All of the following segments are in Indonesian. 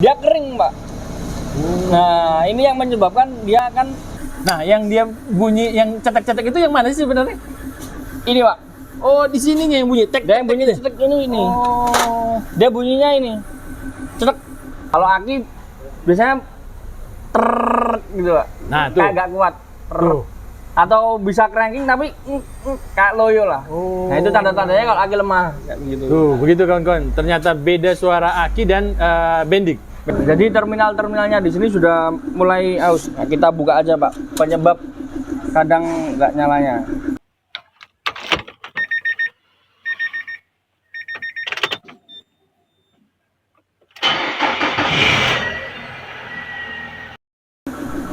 dia kering, Pak. Nah, ini yang menyebabkan dia akan. Nah, yang dia bunyi, yang cetek-cetek itu yang mana sih sebenarnya? Ini, Pak. Oh, di sininya yang bunyi. Dia yang bunyi cetek ini. Oh. Dia bunyinya ini. Cetek. Kalau aki biasanya gitu, Pak. Nah, tuh. Kayak gak kuat. Tuh. Atau bisa cranking tapi kayak loyo lah. Oh. Nah, itu tanda-tandanya kalau aki lemah kayak begitu. Tuh, begitu kawan-kawan. Ternyata beda suara aki dan bending. Jadi terminalnya di sini sudah mulai aus. Nah, kita buka aja, Pak. Penyebab kadang nggak nyalanya.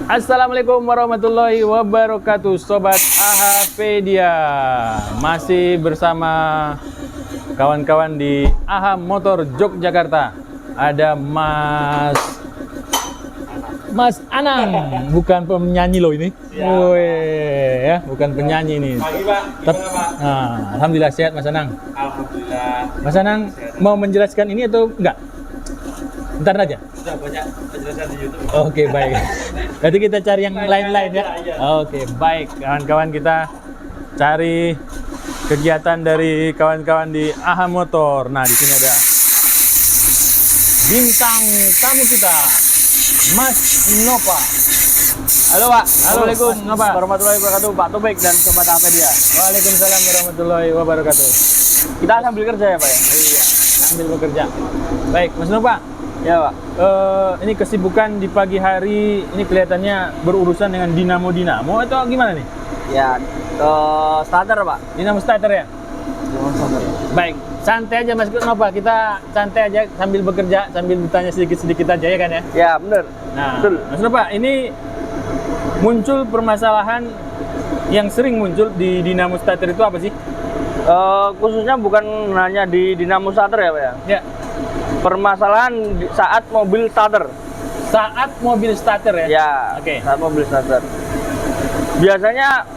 Assalamualaikum warahmatullahi wabarakatuh, Sobat AHpedia. Masih bersama kawan-kawan di AHA Motor Yogyakarta. Ada Mas Anang, bukan penyanyi loh ini. Woi, ya, bukan penyanyi ini. Pagi, Pak. Gimana, Pak? Nah, alhamdulillah sehat Mas Anang. Alhamdulillah. Mas Anang mau menjelaskan ini atau enggak? Bentar aja. Sudah banyak penjelasan di YouTube. Oke, baik. Berarti kita cari yang lain-lain ya. Oke, baik. Kawan-kawan, kita cari kegiatan dari kawan-kawan di AHA Motor. Nah, di sini ada bintang tamu kita, Mas Nova. Halo, Pak. Assalamualaikum, Nova. Warahmatullahi wabarakatuh, Pak Tobek dan Sobat AHpedia. Waalaikumsalam warahmatullahi wabarakatuh. Kita sambil kerja ya, Pak ya? Iya, sambil bekerja. Baik, Mas Nova. Ya, Pak. Ini kesibukan di pagi hari ini kelihatannya berurusan dengan dinamo atau gimana nih? Ya, starter, Pak. Dinamo starter ya? Baik, santai aja Mas Nova, kita santai aja sambil bekerja, sambil bertanya sedikit-sedikit aja ya kan ya? Ya, bener. Nah, Betul. Mas Nova, ini muncul permasalahan yang sering muncul di dinamo starter itu apa sih? Khususnya bukan hanya di dinamo starter ya, Pak ya? Ya, Permasalahan saat mobil starter. saat mobil starter ya? Ya, Oke. saat mobil starter. Biasanya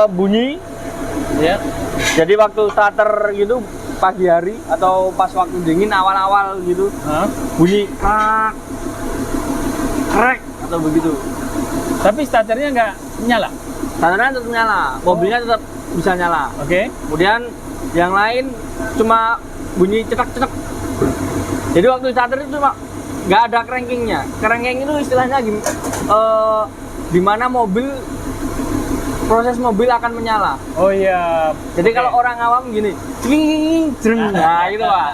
bunyi. Ya. Jadi waktu starter gitu pagi hari atau pas waktu dingin awal-awal gitu Hah? bunyi krak, krek atau begitu. Tapi starternya nggak nyala? Starternya tetap nyala, mobilnya tetap bisa nyala. Oke. Kemudian yang lain cuma bunyi cetak-cetak. Jadi waktu starter itu cuma nggak ada crankingnya. Cranking itu istilahnya di mana proses mobil akan menyala. Oh iya. Jadi Oke. kalau orang awam gini, cling, jreng, nah gitu Pak.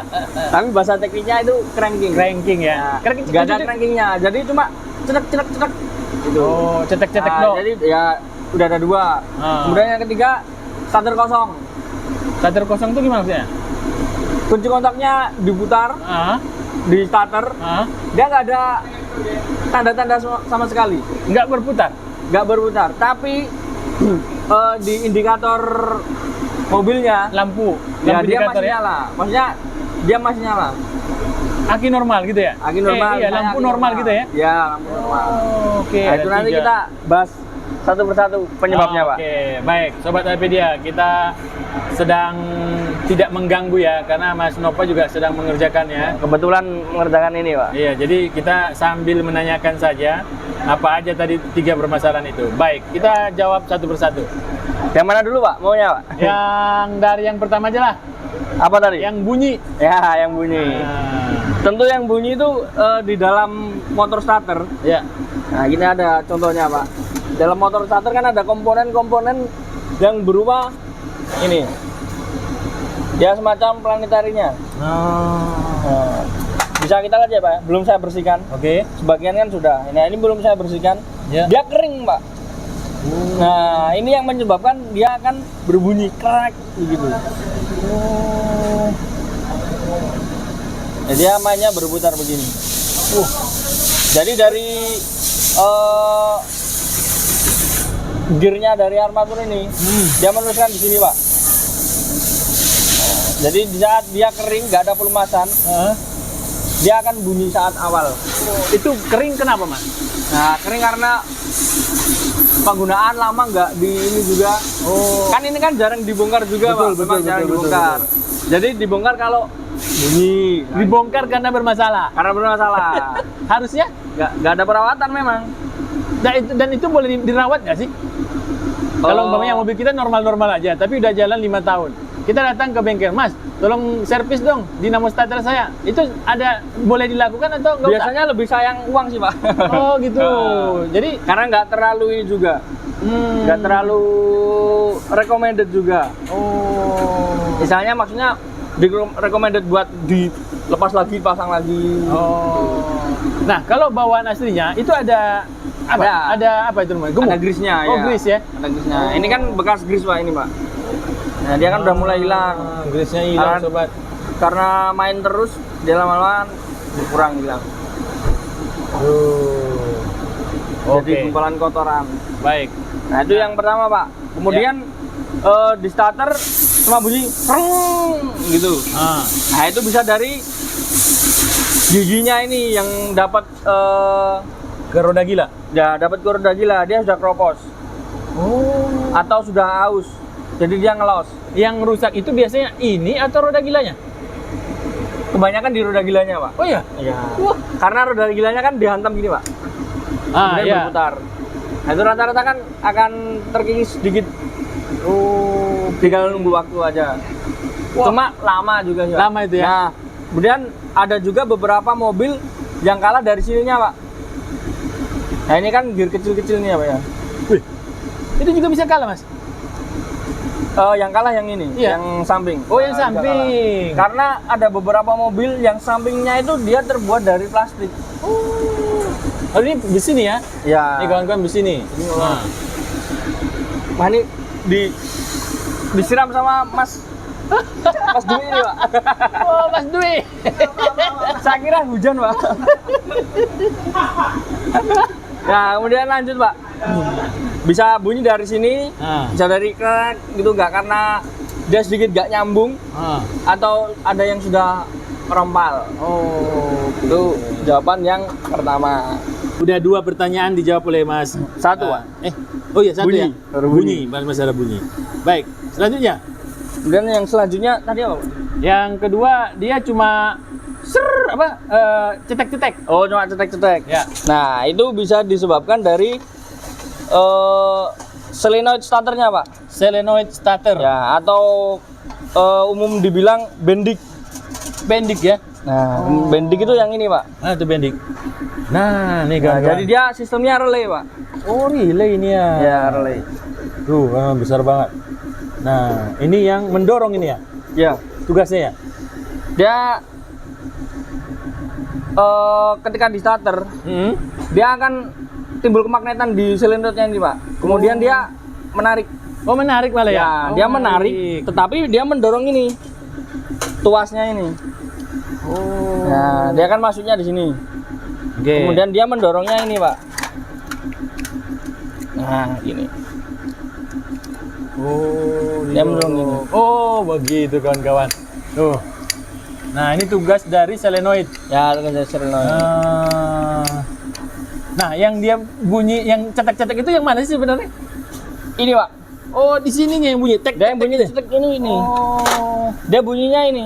Tapi bahasa teknisnya itu cranking. Ranking ya. Nah, Cranking, nggak ada crankingnya, jadi cuma cetak. Gitu. Oh, cetek-cetek Nah, dong. jadi ya udah ada dua. Kemudian yang ketiga starter kosong. Starter kosong itu gimana maksudnya? Kunci kontaknya diputar Ah, di starter, dia nggak ada tanda-tanda sama sekali, nggak berputar. nggak berputar. Tapi di indikator mobilnya, Lampu ya dia indikator masih nyala. Maksudnya dia masih nyala. Aki normal gitu ya? Aki normal. Iya, misalnya lampu aki normal gitu ya? Ya, lampu normal. Oh, oke. Nah, itu ada nanti 3. kita bahas satu persatu penyebabnya, Pak. Oke, baik. Sobat AHpedia, kita sedang tidak mengganggu ya, karena Mas Nova juga sedang mengerjakannya. Kebetulan mengerjakan ini, Pak. Iya, jadi kita sambil menanyakan saja apa aja tadi 3 permasalahan itu. Baik, kita jawab satu persatu. Yang mana dulu, Pak? Maunya, Pak? Yang dari yang pertama aja lah, Apa tadi? yang bunyi. Ya, yang bunyi. Nah, Tentu yang bunyi itu di dalam motor starter. ya. Nah, ini ada contohnya, Pak. Dalam motor starter kan ada komponen-komponen yang berupa ini. Ya, semacam planetarinya. Nah, bisa kita lihat ya, Pak. Belum saya bersihkan. Oke. Sebagian kan sudah. Nah, ini belum saya bersihkan. Ya. Dia kering, Pak. Nah, ini yang menyebabkan dia akan berbunyi krek begitu. Jadi dia mainnya berputar begini. Jadi dari gearnya dari armatur ini, dia meneruskan di sini, Pak. Jadi di saat dia kering, nggak ada pelumasan, dia akan bunyi saat awal. Itu kering kenapa, Mas? Nah, kering karena penggunaan lama nggak di ini juga. Oh. Kan ini kan jarang dibongkar juga, Betul, Pak. betul, Memang jarang betul, dibongkar. Jadi dibongkar kalau bunyi. Dibongkar karena bermasalah. Karena bermasalah. Harusnya Nggak ada perawatan memang. dan itu boleh dirawat nggak sih? Kalau umpamanya mobil kita normal-normal aja, tapi udah jalan 5 tahun. Kita datang ke bengkel, Mas, tolong servis dong dinamo starter saya. Itu boleh dilakukan atau nggak usah? Biasanya lebih sayang uang sih, Pak. Oh gitu. Jadi Karena nggak terlalu ini juga. Nggak terlalu recommended juga. Oh. Misalnya maksudnya recommended buat dilepas lagi, pasang lagi. Oh. Nah, kalau bawaan aslinya itu ada apa? Ada apa itu namanya? Gemuk? Ada grease-nya Oh, ya. grease ya. Ada grease-nya. Ini kan bekas grease, Pak, ini, Pak. Nah, dia kan udah mulai hilang. Grease-nya hilang, Karena- sobat. Karena main terus, dia lama-lama berkurang hilang. Jadi Oke. gumpalan kotoran. Baik. Nah, itu yang pertama, Pak. Kemudian di starter cuma bunyi "Preng" gitu. Ah. Nah, itu bisa dari giginya ini yang dapat Ke roda gila. dapat ke roda gila, dia sudah kropos Oh. atau sudah aus. Jadi dia ngelos. Yang rusak itu biasanya ini atau roda gilanya? Kebanyakan di roda gilanya, Pak. Oh iya. Iya. Wah. Karena roda gilanya kan dihantam gini, Pak. Ah, Kemudian iya. berputar. Nah, itu rata-rata kan akan terkikis sedikit. Oh, Tinggal nunggu waktu aja. Wah. Cuma lama juga. Pak. Lama itu ya? Nah, kemudian ada juga beberapa mobil yang kalah dari sininya, Pak. Nah, ini kan gear kecil-kecil nih ya, Pak ya. Wih. Itu juga bisa kalah, Mas. Yang kalah yang ini, Iya. yang samping. Oh, yang Juga samping. kalah. Karena ada beberapa mobil yang sampingnya itu dia terbuat dari plastik. Oh, ini besi nih ya? Ya. Ini kawan-kawan besi nih. Nah. Nah, ini disiram sama Mas Dwi ini, Pak. Oh, Mas Dwi. Saya kira hujan, Pak. Nah, kemudian lanjut, Pak. Bisa bunyi dari sini, Ah. bisa dari krek gitu, nggak karena dia sedikit nggak nyambung Ah. atau ada yang sudah rompal. Oh, Itu jawaban yang pertama. udah 2 pertanyaan dijawab oleh Mas. Satu, Pak. Oh iya, satu Bunyi. ya. Baru Bunyi, Mas ada bunyi. Baik, selanjutnya. Kemudian yang selanjutnya tadi apa, Pak? Yang kedua, dia cuma cetek-cetek. Oh, cuma cetek-cetek. Ya. Nah, itu bisa disebabkan dari solenoid starternya, Pak. Solenoid starter. Ya, atau umum dibilang bendik. Bendik ya. Nah, bendik itu yang ini, Pak. Nah, itu bendik. Nah, nih Nah, kawan. jadi dia sistemnya relay, Pak. Oh, relay ini ya. Ya, relay. Tuh, besar banget. Nah, ini yang mendorong ini ya. Ya, Tugasnya ya. dia ketika di starter, dia akan timbul kemagnetan di silinder-nya ini, Pak. Kemudian dia menarik. Oh, menarik malah ya. Ya, Oh, dia menarik, tetapi dia mendorong ini. Tuasnya ini. Oh. Nah, dia kan masuknya di sini. Oke. Kemudian dia mendorongnya ini, Pak. Nah, gini. Oh, Dia mendorong ini. Oh, begitu kawan-kawan. Tuh. Nah, ini tugas dari solenoid. Ya, dengan solenoid. Nah, yang dia bunyi, yang cetek-cetek itu yang mana sih sebenarnya? Ini, Pak. Oh, di sininya yang bunyi. Tek. Dia yang bunyi cetek ini. Oh. Dia bunyinya ini.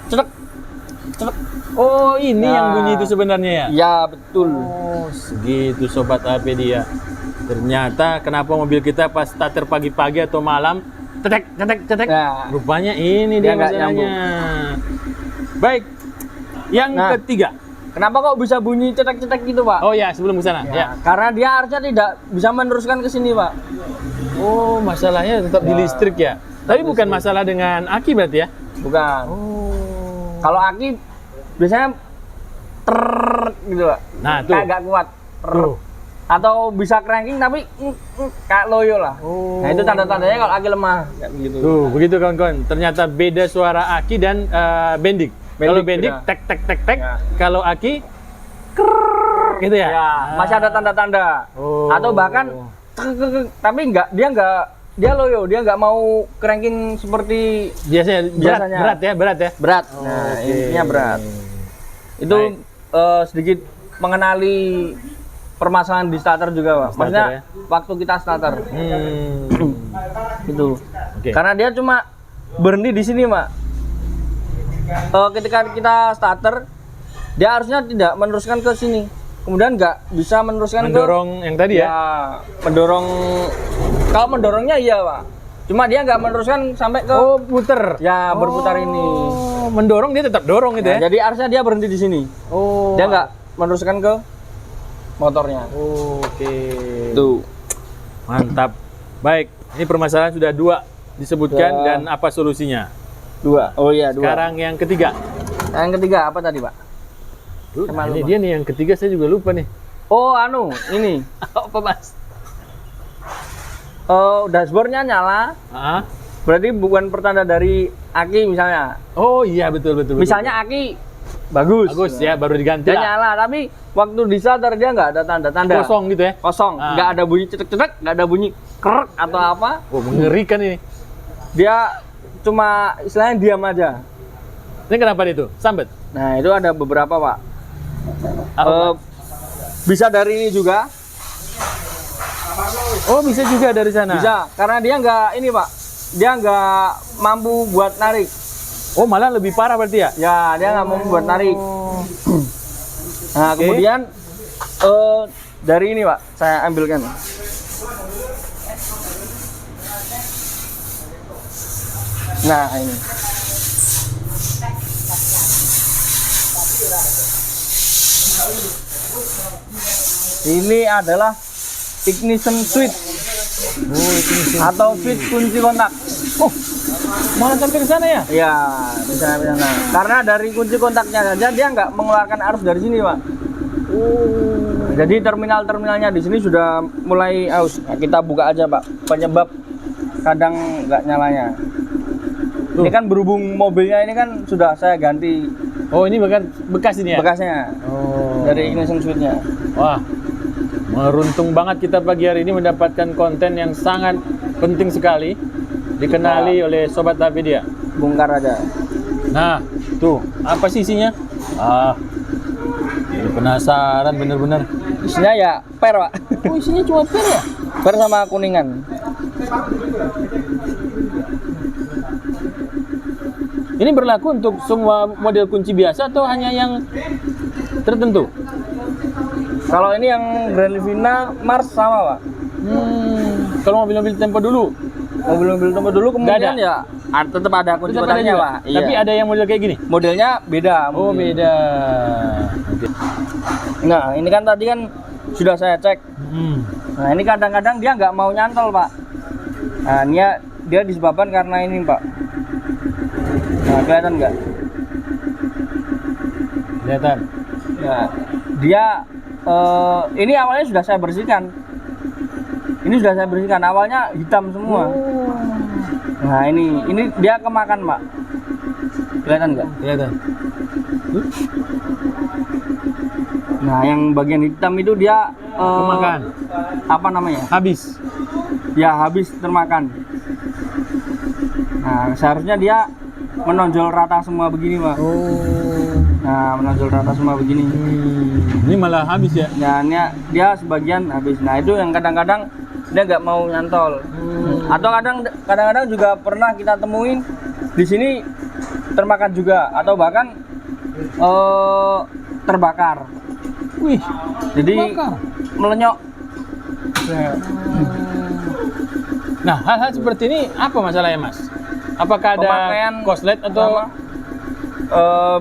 Cetek. Cetek. Oh, ini yang Nah. bunyi itu sebenarnya ya? Ya, betul. Oh, segitu sobat AP dia. Ternyata kenapa mobil kita pas starter pagi-pagi atau malam cetek. Nah. Rupanya ini Dia dia nggak masalahnya. Baik. Yang Nah. ketiga. Kenapa kok bisa bunyi cetek-cetek gitu, Pak? Oh ya, sebelum ke sana. Ya. Karena dia harusnya tidak bisa meneruskan ke sini, Pak. Oh, masalahnya tetap di Ya. listrik ya. Tapi bukan masalah dengan aki berarti ya? Bukan. Oh. Kalau aki biasanya gitu, Pak. Nah, tuh. Kayak nggak kuat. Tuh. Atau bisa cranking tapi kayak loyo lah. Oh. Nah, itu tanda-tandanya kalau aki lemah kayak gitu. Tuh, begitu kawan-kawan. Ternyata beda suara aki dan bendik. Kalau bendik beda. tek. Ya. Kalau aki krrrr, gitu ya. Ya, masih ada tanda-tanda. Oh. Atau bahkan tapi dia loyo, dia nggak mau cranking seperti Biasanya berat ya. berat. Oh, Nah, oke. intinya berat. Itu sedikit mengenali permasalahan di starter juga, Pak. Starter, Maksudnya ya. waktu kita starter. Itu. Oke. Karena dia cuma berhenti di sini, Pak. ketika kita starter, dia harusnya tidak meneruskan ke sini. Kemudian nggak bisa meneruskan Mendorong yang tadi ya? mendorong. Kalau mendorongnya iya Pak. Cuma dia nggak meneruskan sampai ke Oh, puter. ya berputar ini. Oh, mendorong dia tetap dorong gitu Nah, ya? jadi harusnya dia berhenti di sini. Oh. Dia nggak meneruskan ke motornya. Oke. Tuh. Mantap. Baik, ini permasalahan sudah 2 disebutkan Dua. dan apa solusinya? 2. Oh iya, 2. Sekarang yang ketiga. Yang ketiga apa tadi, Pak? Nah, ini dia nih yang ketiga, saya juga lupa nih. Oh, ini. Apa Mas? Dashboardnya nyala. Ah? Berarti bukan pertanda dari aki misalnya. Oh iya betul. Misalnya aki bagus. Bagus ya, baru diganti Dia lah. nyala, tapi waktu di starter dia nggak ada tanda-tanda. Kosong gitu ya? Kosong. Ah. Nggak ada bunyi cetek-cetek, nggak ada bunyi krek atau apa. Oh, mengerikan ini. Dia cuma istilahnya diam aja. Ini kenapa itu? Sambet? Nah, itu ada beberapa, Pak. Apa? Bisa dari ini juga. Oh, bisa juga dari sana? Bisa, karena dia nggak ini, Pak. Dia nggak mampu buat narik. Oh, malah lebih parah berarti ya? Ya, dia nggak mampu buat narik. Nah, Oke. kemudian dari ini, Pak, saya ambilkan. Nah, ini. Ini adalah ignition switch atau switch kunci kontak. Oh, malah sampai ke sana ya? Ya, bisa sampai sana. Karena dari kunci kontaknya saja dia nggak mengeluarkan arus dari sini, Pak. Jadi terminal-terminalnya di sini sudah mulai aus. Nah, kita buka aja, Pak. Penyebab kadang nggak nyalanya. Ini kan berhubung mobilnya ini kan sudah saya ganti Oh, ini bekas ini ya? bekasnya Oh. dari ignition switch-nya. Wah, beruntung banget kita pagi hari ini mendapatkan konten yang sangat penting sekali. Dikenali oleh Sobat Tapedia. Bongkar aja. Nah, tuh, apa sih isinya? Ah, jadi penasaran bener-bener. Isinya ya per, Pak. Oh, isinya cuma per ya? Per sama kuningan. Ini berlaku untuk semua model kunci biasa atau hanya yang tertentu? Kalau ini yang Grand Livina Mars sama, Pak. Kalau mobil-mobil tempo dulu, Mobil-mobil tempo dulu kemudian ada? ya tetap ada kunci tetap ada kontaknya, juga? Pak. Iya. Tapi ada yang model kayak gini? Modelnya beda. Oh, mungkin. beda. Oke. Nah, ini kan tadi kan sudah saya cek. Nah, ini kadang-kadang dia nggak mau nyantol, Pak. Nah, dia disebabkan karena ini, Pak. Nah, kelihatan nggak? Kelihatan. Nah, dia ini awalnya sudah saya bersihkan. Ini sudah saya bersihkan. Awalnya hitam semua. Nah, ini dia kemakan, Pak. Kelihatan nggak? Kelihatan. Nah, yang bagian hitam itu dia Kemakan. apa namanya? Habis. Ya, habis termakan. Nah, seharusnya dia menonjol rata semua begini, Pak. Nah, menonjol rata semua begini. Ini malah habis ya? Nah, dia sebagian habis. Nah, itu yang kadang-kadang dia nggak mau nyantol. Atau kadang-kadang juga pernah kita temuin di sini termakan juga, atau bahkan terbakar. Wih, Jadi terbakar. melenyok. Nah, hal-hal seperti ini apa masalahnya, Mas? Apakah ada Pemakaian konslet atau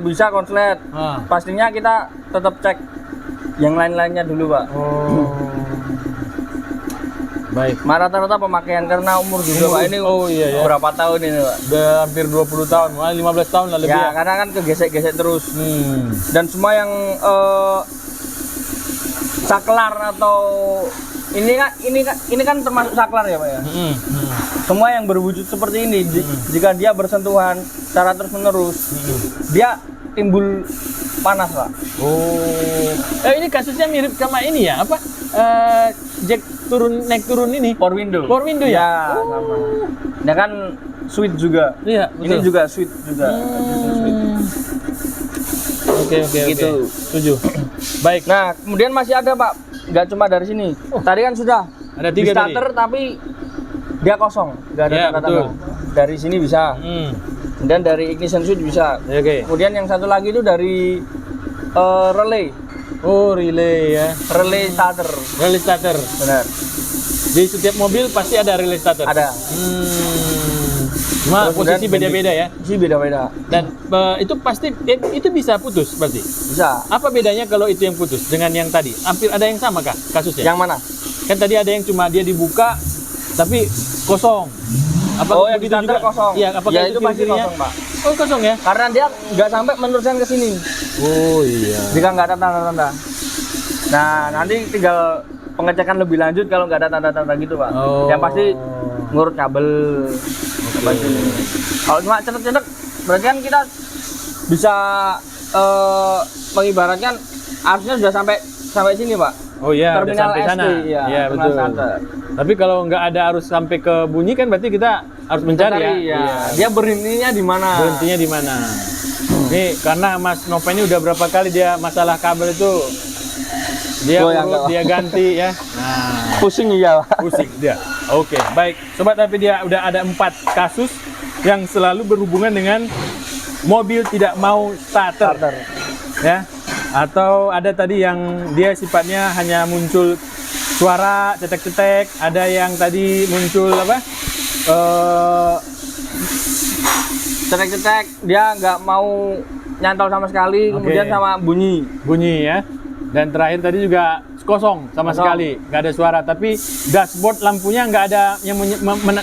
bisa konslet. Ah. Pastinya kita tetap cek yang lain-lainnya dulu, Pak. Baik. Rata-rata pemakaian karena umur juga, Pak. Ini iya ya. berapa tahun ini, Pak? Udah hampir 20 tahun, malah 15 tahun lah lebih Ya, ya. karena kan kegesek-gesek terus. Dan semua yang saklar atau ini kan termasuk saklar ya, Pak ya. Semua yang berwujud seperti ini jika dia bersentuhan secara terus-menerus, dia timbul panas, Pak. Ini kasusnya mirip sama ini ya, apa? Jack naik turun ini. Power window. Power window ya? Ya, sama. Ini kan switch juga. Iya, Ini betul. juga switch juga. Oke. Gitu. Setuju. Baik. Nah, kemudian masih ada, Pak. Nggak cuma dari sini. Tadi kan sudah Ada di 3 starter, tapi dia kosong, nggak ada Ya, tanda-tanda. betul. Dari sini bisa. Dan dari ignition switch bisa. Oke. Kemudian yang satu lagi itu dari relay. Oh, relay ya. Relay starter. Relay starter. Benar. Di setiap mobil pasti ada relay starter. Ada. Cuma Terus posisi kemudian beda-beda ya. Sih beda-beda. Dan itu pasti itu bisa putus pasti. Bisa. Apa bedanya kalau itu yang putus dengan yang tadi? Hampir ada yang sama kah kasusnya? Yang mana? Kan tadi ada yang cuma dia dibuka tapi kosong. Apa Oh, yang begitu starter juga? kosong. Iya, apakah Ya, itu itu pasti ciri-cirinya? kosong, Pak. Oh, kosong ya? Karena dia nggak sampai meneruskan ke sini. Oh iya. Jika nggak ada tanda-tanda. Nah, nanti tinggal pengecekan lebih lanjut kalau nggak ada tanda-tanda gitu, Pak. Oh. Yang pasti ngurut kabel. Seperti ini. Kalau cuma cetek-cetek, berarti kan kita bisa mengibaratkan harusnya sudah sampai sini, Pak. Oh iya, udah Terminal sampai SD, sana. iya, Iya, terminal betul. starter. Tapi kalau nggak ada harus sampai ke bunyi kan berarti kita harus mencari ya. Iya. Dia berhentinya di mana? Berhentinya di mana? Nih, karena Mas Nova ini udah berapa kali dia masalah kabel itu dia Goyang, urut, Pak. dia ganti ya. Nah, Pusing iya, Pak. pusing dia. Oke, baik. Sobat, tapi dia udah ada 4 kasus yang selalu berhubungan dengan mobil tidak mau starter. Ya. Atau ada tadi yang dia sifatnya hanya muncul suara cetek-cetek, ada yang tadi muncul apa? Cetek-cetek, dia nggak mau nyantol sama sekali, Oke. kemudian sama bunyi. Bunyi ya. Dan terakhir tadi juga kosong sama Kosong. sekali, nggak ada suara. Tapi dashboard lampunya nggak ada yang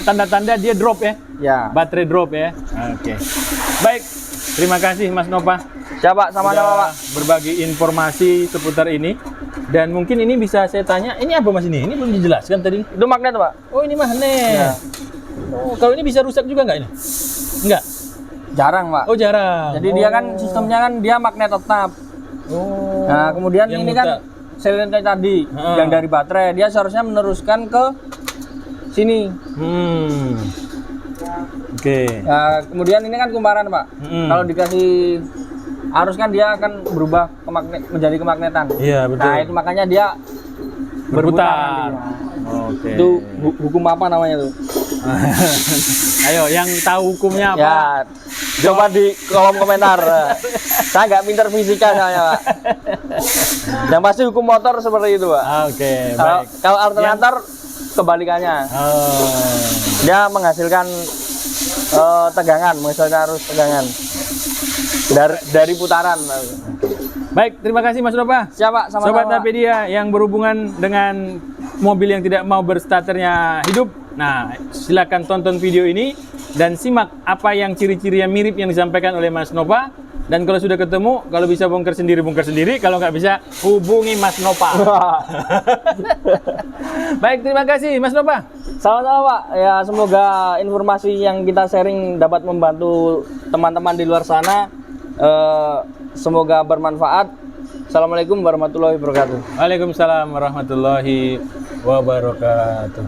tanda-tanda dia drop ya, Ya. baterai drop ya. Oke. Baik, terima kasih Mas Nova. Siapa sama-sama, Sudah Pak. berbagi informasi seputar ini. Dan mungkin ini bisa saya tanya, ini apa Mas ini? Ini belum dijelaskan tadi. Itu magnet, Pak. Oh, ini magnet. Ya. Oh, kalau ini bisa rusak juga nggak ini? Enggak. Jarang, Pak. Oh, jarang. Jadi dia kan sistemnya kan dia magnet tetap. Oh. Nah, kemudian Yang ini muter. kan silinder tadi yang dari baterai, dia seharusnya meneruskan ke sini. Oke. Nah, kemudian ini kan kumparan, Pak. Kalau dikasih arus kan dia akan berubah ke menjadi kemagnetan. Iya, betul. Nah, itu makanya dia berputar. nantinya. Oke. Itu hukum apa namanya tuh? Ayo, yang tahu hukumnya apa? Ya, coba di kolom komentar. Saya nggak pinter fisika saya, Pak. Yang pasti hukum motor seperti itu, Pak. Oke, Kalau baik. kalau alternator kebalikannya, Oh. dia menghasilkan tegangan, menghasilkan arus tegangan dari putaran. Baik, terima kasih Mas Nova. Siapa sama-sama? Sobat Tapedia yang berhubungan dengan mobil yang tidak mau berstarternya hidup. Nah, silakan tonton video ini dan simak apa yang ciri-ciri yang mirip yang disampaikan oleh Mas Nova. Dan kalau sudah ketemu, kalau bisa bongkar sendiri. Kalau nggak bisa, hubungi Mas Nova. Baik, terima kasih Mas Nova. Sama-sama, Pak. Ya, semoga informasi yang kita sharing dapat membantu teman-teman di luar sana. Semoga bermanfaat. Assalamualaikum warahmatullahi wabarakatuh. Waalaikumsalam warahmatullahi wabarakatuh.